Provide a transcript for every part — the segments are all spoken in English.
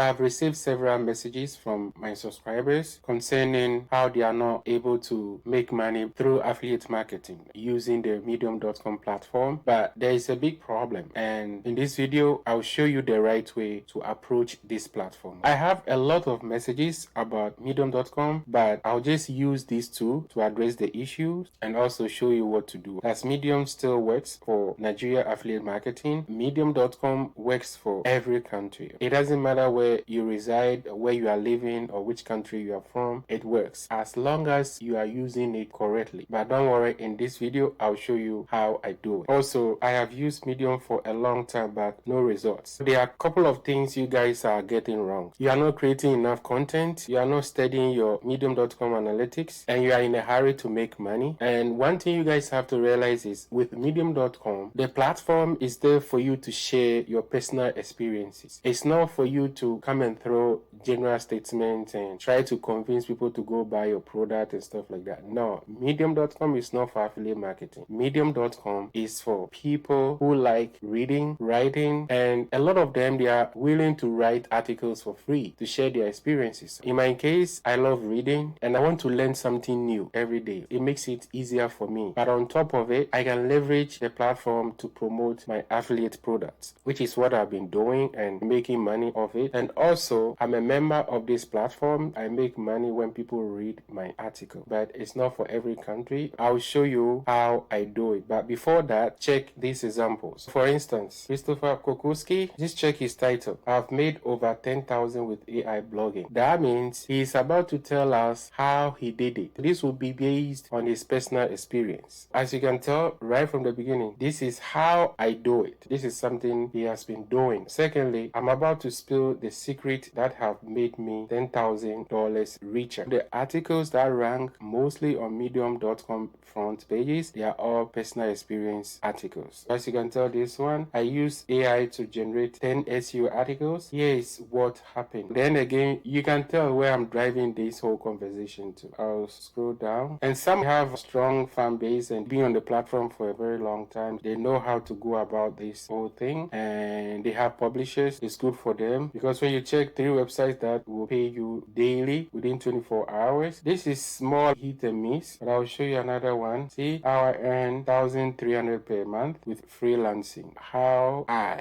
I've received several messages from my subscribers concerning how they are not able to make money through affiliate marketing using the medium.com platform, but there is a big problem, and in this video I'll show you the right way to approach this platform. I have a lot of messages about medium.com, but I'll just use these two to address the issues and also show you what to do. As Medium still works for Nigeria affiliate marketing, medium.com works for every country. It doesn't matter where you reside, where you are living, or which country you are from, it works as long as you are using it correctly. But don't worry, in this video I'll show you how I do it. Also, I have used Medium for a long time but no results. There are a couple of things you guys are getting wrong. You are not creating enough content, you are not studying your medium.com analytics, and you are in a hurry to make money. And one thing you guys have to realize is with medium.com, the platform is there for you to share your personal experiences. It's not for you to come and throw general statements and try to convince people to go buy your product and stuff like that. No, medium.com is not for affiliate marketing. Medium.com is for people who like reading, writing, and a lot of them, they are willing to write articles for free to share their experiences. In my case, I love reading and I want to learn something new every day. It makes it easier for me. But on top of it, I can leverage the platform to promote my affiliate products, which is what I've been doing and making money of it. And also, I'm a member of this platform. I make money when people read my article, but it's not for every country. I'll show you how I do it. But before that, check these examples. For instance, Christopher Kokuski, just check his title. I've made over 10,000 with AI blogging. That means he's about to tell us how he did it. This will be based on his personal experience. As you can tell right from the beginning, this is how I do it. This is something he has been doing. Secondly, I'm about to spill the secret that have made me $10,000 richer. The articles that rank mostly on medium.com front pages, they are all personal experience articles. As you can tell, this one, I use AI to generate 10 SEO articles. Here is what happened. Then again, you can tell where I'm driving this whole conversation to. I'll scroll down, and some have a strong fan base and been on the platform for a very long time. They know how to go about this whole thing, and they have publishers. It's good for them because when you check 3 websites that will pay you daily within 24 hours, this is small hit and miss, but I'll show you another one. See how I earn 1,300 per month with freelancing.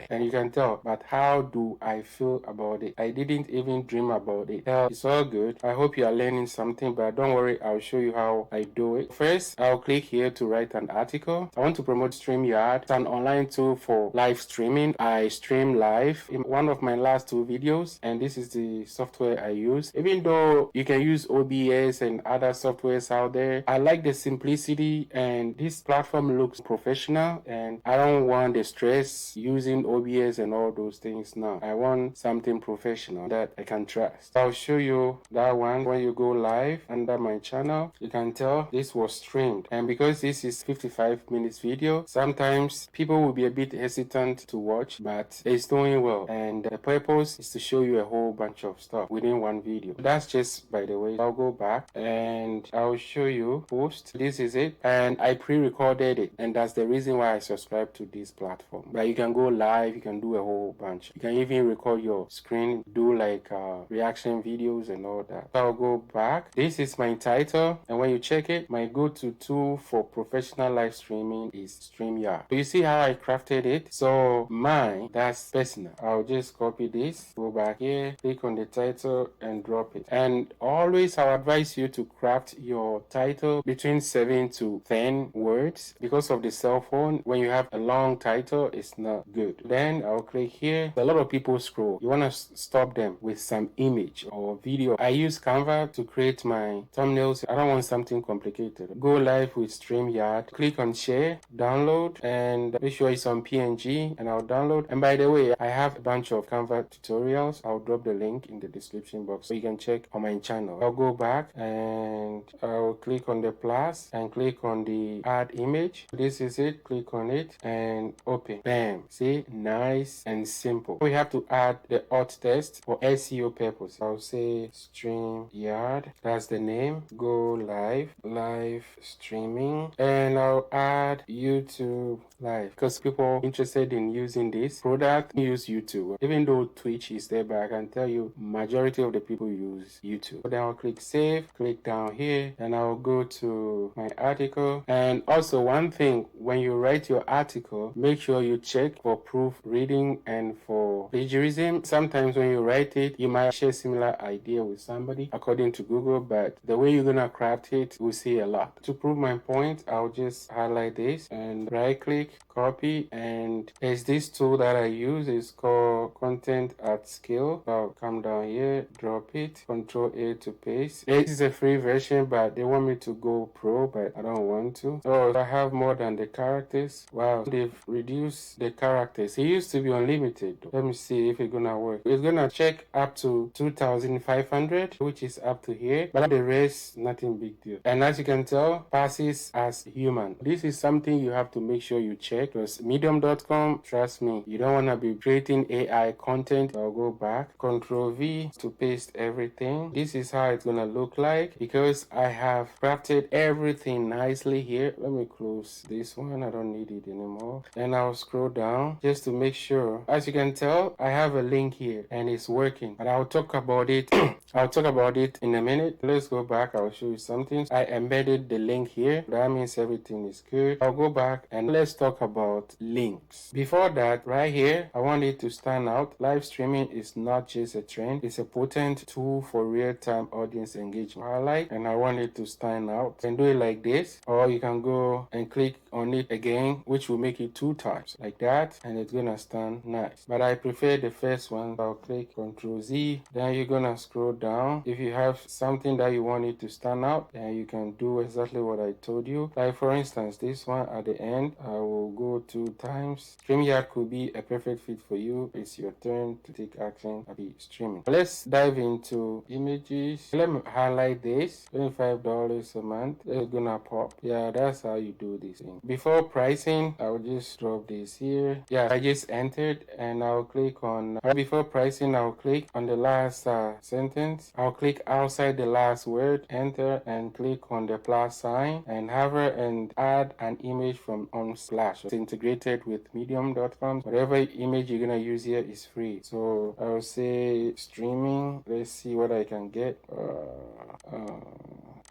And you can tell, but how do I feel about it? I didn't even dream about it. It's all good. I hope you are learning something, but don't worry, I'll show you how I do it. First, I'll click here to write an article. I want to promote StreamYard. It's an online tool for live streaming. I stream live in one of my last 2 videos, and this is the software I use. Even though you can use OBS and other softwares out there, I like the simplicity, and this platform looks professional, and I don't want the stress using OBS and all those things now. I want something professional that I can trust. I'll show you that one. When you go live under my channel, you can tell this was streamed, and because this is 55 minutes video, sometimes people will be a bit hesitant to watch, but it's doing well, and the purpose is to show you a whole bunch of stuff within one video. That's just by the way. I'll go back and I'll show you post. This is it, and I pre-recorded it, and that's the reason why I subscribe to this platform. But you can go live, you can do a whole bunch. You can even record your screen, do like reaction videos and all that. So I'll go back. This is my title, and when you check it, my go-to tool for professional live streaming is StreamYard. So you see how I crafted it? So mine, that's personal. I'll just copy this, go back here, click on the title and drop it. And always I'll advise you to craft your title between 7 to 10 words. Because of the cell phone, when you have a long title, it's not good. Then I'll click here. A lot of people scroll. You want to stop them with some image or video. I use Canva to create my thumbnails. I don't want something complicated. Go live with StreamYard. Click on share, download, and make sure it's on PNG, and I'll download. And by the way, I have a bunch of Canva tutorials. I'll drop the link link in the description box so you can check on my channel. I'll go back and I'll click on the plus and click on the add image. This is it. Click on it and open. Bam. See, nice and simple. We have to add the alt text for SEO purpose. I'll say StreamYard. That's the name. Go live streaming, and I'll add YouTube live because people interested in using this product use YouTube. Even though Twitch is there, but I can tell you majority of the people use YouTube. So then I'll click save, click down here, and I'll go to my article. And also one thing, when you write your article, make sure you check for proofreading and for plagiarism. Sometimes when you write it, you might share similar idea with somebody according to Google, but the way you're gonna craft it, we'll see a lot. To prove my point, I'll just highlight this and right click, copy, and there's this tool that I use. It's called content at scale. I'll come down here, drop it, Control A to paste. This is a free version, but they want me to go pro, but I don't want to. So I have more than the characters. Wow, they've reduced the characters. It used to be unlimited. Let me see if it's gonna work. It's gonna check up to 2,500, which is up to here, but the rest, nothing big deal. And as you can tell, passes as human. This is something you have to make sure you check because medium.com, trust me, you don't want to be creating AI content. I'll go back, Control V to paste everything. This is how it's gonna look like because I have crafted everything nicely here. Let me close this one. I don't need it anymore. And I'll scroll down just to make sure. As you can tell, I have a link here and it's working. But I'll talk about it. I'll talk about it in a minute. Let's go back. I'll show you something. I embedded the link here. That means everything is good. I'll go back and let's talk about links. Before that, right here, I want it to stand out. Live streaming is not just a trend. It's a potent tool for real-time audience engagement. Highlight, and I want it to stand out. You can do it like this, or you can go and click on it again, which will make it 2 times like that, and it's gonna stand nice. But I prefer the first one. I'll click Ctrl Z. Then you're gonna scroll down. If you have something that you want it to stand out, then you can do exactly what I told you. Like for instance, this one at the end, I will go 2 times. StreamYard could be a perfect fit for you. It's your turn to take action and be streaming. Let's dive into images. Let me highlight this. $25 a month. It's gonna pop. Yeah, that's how you do this thing. Before pricing, I'll just drop this here. Yeah, I just entered and I'll click on before pricing. I'll click on the last sentence. I'll click outside the last word, enter, and click on the plus sign and hover and add an image from Unsplash. It's integrated with medium.com. Whatever image you're gonna use here is free. So I'll say streaming. Let's see what I can get.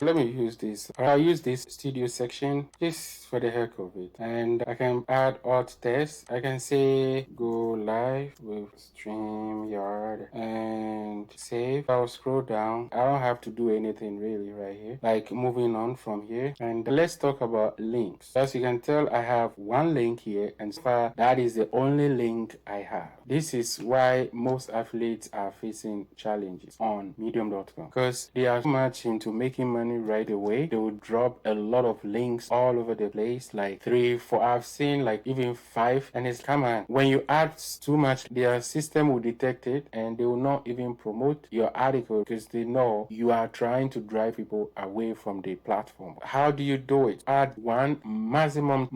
Let me use this. I'll use this studio section just for the heck of it. And I can add alt text. I can say go live with StreamYard and save. I'll scroll down. I don't have to do anything really right here. Like moving on from here. And let's talk about links. As you can tell, I have one link here, and so far that is the only link I have. This is why most affiliates are facing challenges on medium.com because they are too much into making money right away. They will drop a lot of links all over the place, like 3, 4. I've seen like even 5, and it's come on. When you add too much, their system will detect it and they will not even promote your article because they know you are trying to drive people away from the platform. How do you do it? Add 1, maximum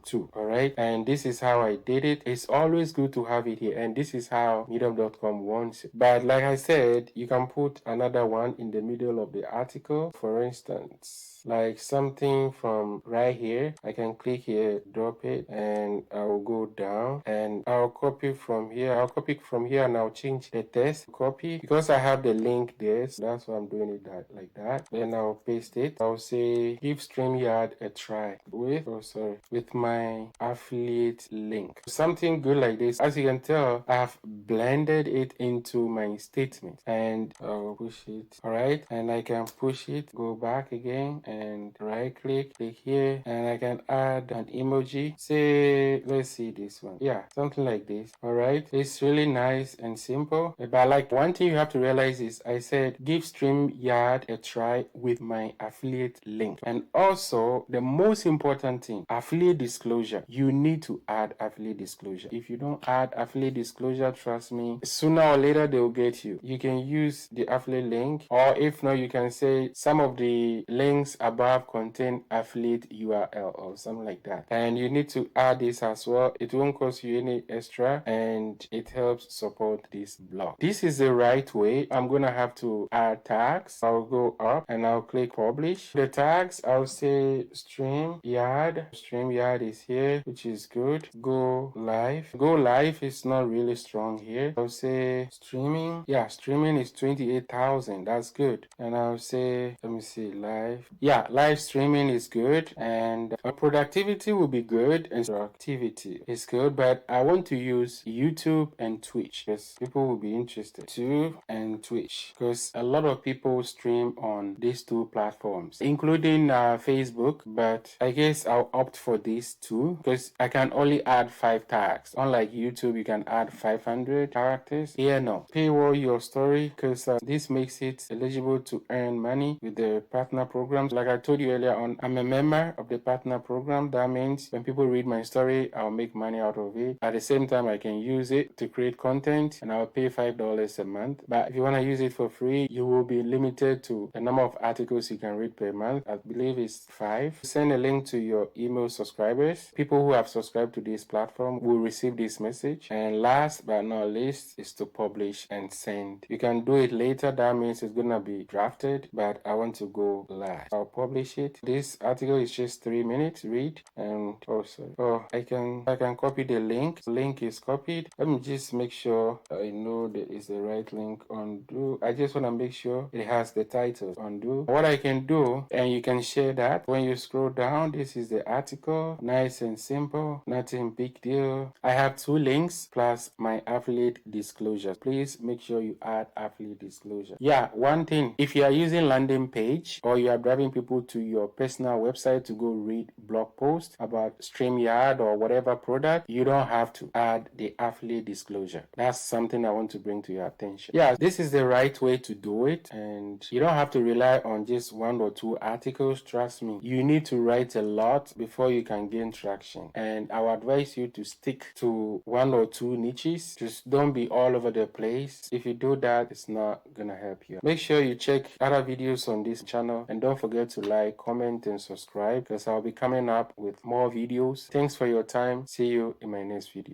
2. All right, and this is how I did it. It's always good to have it here, and this is how medium.com wants it. But like I said, you can put another one in the middle of the article. For instance, like something from right here, I can click here, drop it, and I'll go down and I'll copy from here. I'll copy from here and I'll change the text copy because I have the link there. So that's why I'm doing it like that. Then I'll paste it. I'll say give StreamYard a try with my affiliate link. Something good like this. As you can tell, I have blended it into my statement and I'll push it. All right, and I can push it, go back again and right click here, and I can add an emoji. Say, let's see this one. Yeah, something like this. All right, it's really nice and simple, but I like One thing you have to realize is I said give StreamYard a try with my affiliate link. And also, the most important thing, affiliate disclosure. You need to add affiliate disclosure. If you don't add affiliate disclosure, trust me, sooner or later they will get you. You can use the affiliate link, or if not, you can say some of the links above contain affiliate URL or something like that. And you need to add this as well. It won't cost you any extra and it helps support this blog. This is the right way. I'm gonna have to add tags. I'll go up and I'll click publish. The tags, I'll say StreamYard. StreamYard is here, which is good. Go live. Go live is not really strong here. I'll say streaming. Yeah, streaming is 28,000. That's good. And I'll say, let me see, live. Yeah, live streaming is good. And productivity will be good. And productivity is good. But I want to use YouTube and Twitch because people will be interested. YouTube and Twitch. Because a lot of people stream on these two platforms, including Facebook. But I guess I'll opt for these two because I can only add 5 tags. Unlike YouTube, you can add 500 characters. Here, no. Paywall your story because this makes it eligible to earn money with the partner programs. Like I told you earlier on, I'm a member of the partner program. That means when people read my story, I'll make money out of it. At the same time, I can use it to create content and I'll pay $5 a month. But if you want to use it for free, you will be limited to the number of articles you can read per month. I believe it's 5. Send a link to your email subscribers. People who have subscribed to this platform will receive this message. And last but not least is to publish and send. You can do it later. That means it's gonna be drafted, but I want to go last. I'll publish it. This article is just 3 minutes read, and I can copy the link. The link is copied. Let me just make sure I know that is the right link. Undo. I just want to make sure it has the title. Undo. What I can do, and you can share that when you scroll down. This is the article. Nice and simple. Nothing big deal. I have 2 links plus my affiliate disclosure. Please make sure you add affiliate disclosure. Yeah, one thing, if you are using landing page or you are driving people to your personal website to go read blog posts about StreamYard or whatever product, you don't have to add the affiliate disclosure. That's something I want to bring to your attention. Yeah, this is the right way to do it, and you don't have to rely on just 1 or 2 articles. Trust me, you need to write a lot before you can gain traction, and I would advise you to stick to 1 or 2 niches. Just don't be all over the place. If you do that, it's not gonna help you. Make sure you check other videos on this channel, and don't forget to like, comment, and subscribe because I'll be coming up with more videos. Thanks for your time. See you in my next video.